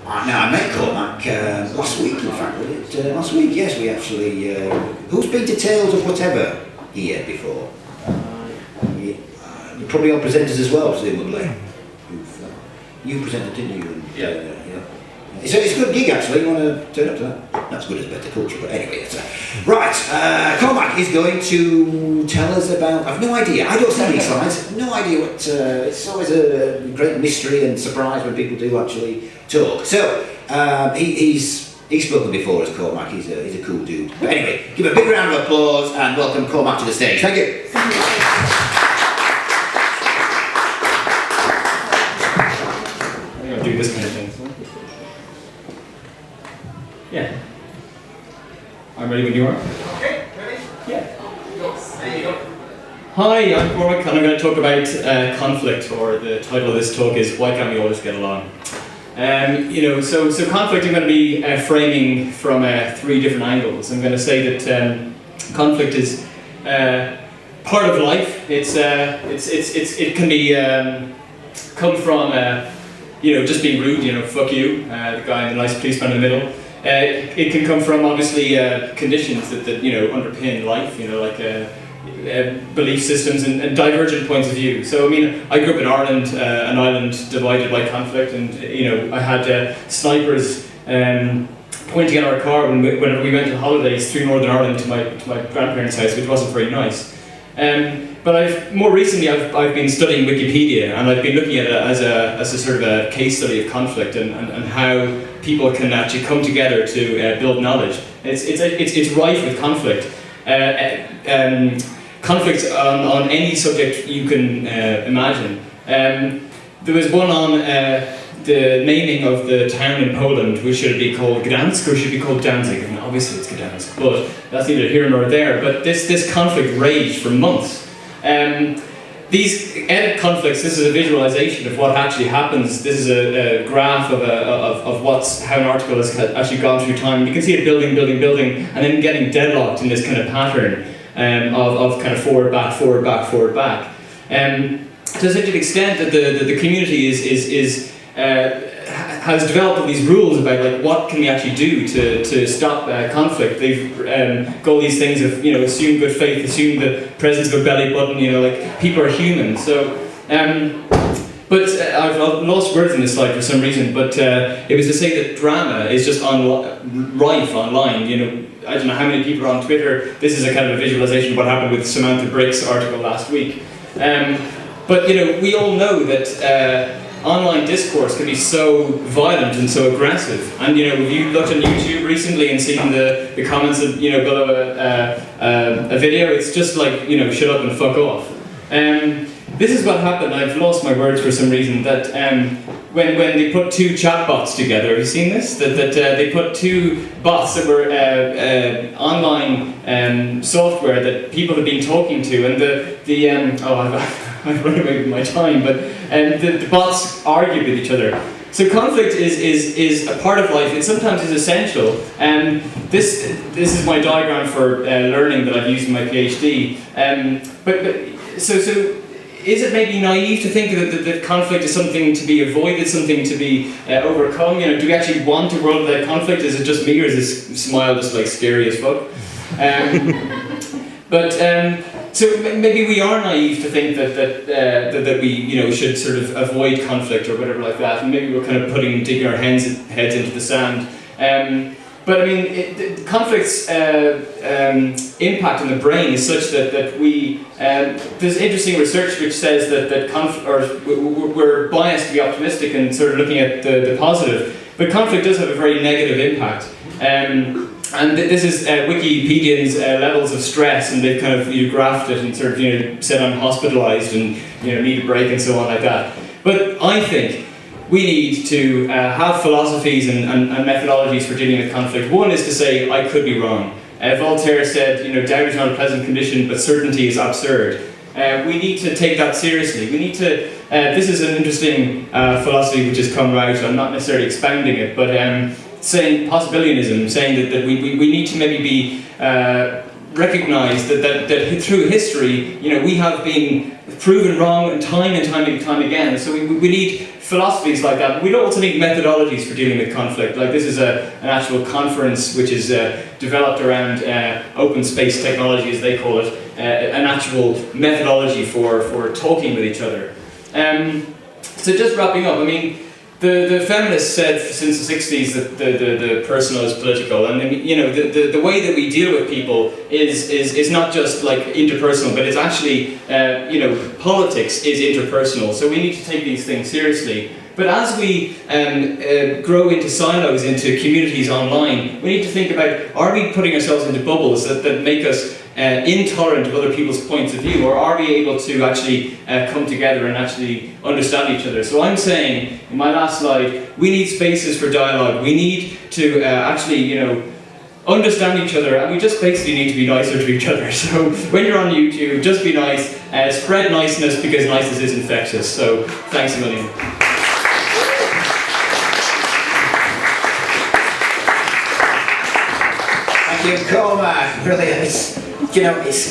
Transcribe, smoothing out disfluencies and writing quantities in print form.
Now, I met Cormac last week, in fact, last week, yes, we actually... who's been to Tales of Whatever here before? You're probably all presenters as well, presumably. You presented, didn't you? Yeah. It's a good gig, actually. You want to turn up to that? Not as good as BettaKultcha, but anyway. Right, Cormac is going to tell us about... I've no idea. I don't see any slides. No idea what... it's always a great mystery and surprise when people do actually talk. So, he's spoken before as Cormac. He's a cool dude. But anyway, give a big round of applause and welcome Cormac to the stage. Thank you. I think I'll do this kind of thing. Yeah. I'm ready when you are. Okay, ready? Yeah. There you go. Hi, I'm Cormac and I'm going to talk about conflict, or the title of this talk is Why Can't We All Just Get Along? So conflict I'm going to be framing from 3 different angles. I'm going to say that conflict is part of life. It can be come from just being rude, fuck you, the guy in the nice policeman in the middle. It can come from obviously conditions that underpin life, like belief systems and divergent points of view. So I grew up in Ireland, an island divided by conflict, and I had snipers pointing at our car whenever we went on holidays through Northern Ireland to my grandparents' house, which wasn't very nice. But more recently I've been studying Wikipedia, and I've been looking at it as a sort of a case study of conflict and how people can actually come together to build knowledge. It's rife with conflict. Conflict on any subject you can imagine. There was one on the naming of the town in Poland, which should it be called Gdansk or should it be called Danzig? Obviously it's Gdansk, but that's neither here nor there. But this conflict raged for months. These edit conflicts, this is a visualization of what actually happens. This is a graph of how an article has actually gone through time. You can see it building, and then getting deadlocked in this kind of pattern of kind of forward, back. To such an extent that the community has developed all these rules about what can we actually do to stop conflict. They've got all these things of assume good faith, assume the presence of a belly button. People are human. So, but I've lost words in this slide for some reason. But it was to say that drama is just rife online. I don't know how many people are on Twitter. This is a kind of a visualization of what happened with Samantha Brick's article last week. But we all know that online discourse can be so violent and so aggressive. And if you looked on YouTube recently and seen the comments of below a video, it's just like shut up and fuck off. This is what happened. I've lost my words for some reason. That when they put 2 chatbots together, have you seen this? That they put 2 bots that were online software that people have been talking to, and I've run away with my time, but the bots argued with each other. So conflict is a part of life. It sometimes is essential. This is my diagram for learning that I've used in my PhD. So is it maybe naive to think that conflict is something to be avoided, something to be overcome? Do we actually want a world without conflict? Is it just me, or is this smile just scary as fuck? So maybe we are naive to think that we should sort of avoid conflict or whatever like that, and maybe we're kind of digging our heads into the sand. But conflict's impact on the brain is such that we there's interesting research which says that we're biased to be optimistic and sort of looking at the positive, but conflict does have a very negative impact. And this is Wikipedia's levels of stress, and they've kind of graphed it and sort of said I'm hospitalised and need a break and so on like that. But I think we need to have philosophies and methodologies for dealing with conflict. One is to say I could be wrong. Voltaire said doubt is not a pleasant condition, but certainty is absurd. We need to take that seriously. We need to. This is an interesting philosophy which has come out. I'm not necessarily expounding it, but saying possibilianism, saying that we need to maybe be recognise that through history, we have been proven wrong time and time again. So we need philosophies like that. We also need methodologies for dealing with conflict. Like this is an actual conference which is developed around open space technology, as they call it, an actual methodology for talking with each other. So just wrapping up, I mean, the feminists said since the 60s that the personal is political, and you know the way that we deal with people is not just like interpersonal, but it's actually you know, politics is interpersonal. So we need to take these things seriously. But as we grow into silos, into communities online, we need to think about, are we putting ourselves into bubbles that make us intolerant of other people's points of view, or are we able to actually come together and actually understand each other? So I'm saying, in my last slide, we need spaces for dialogue. We need to actually, you know, understand each other, and we just basically need to be nicer to each other. So when you're on YouTube, just be nice, spread niceness, because niceness is infectious. So thanks a million. Thank you, Cormac. Brilliant. You know, it's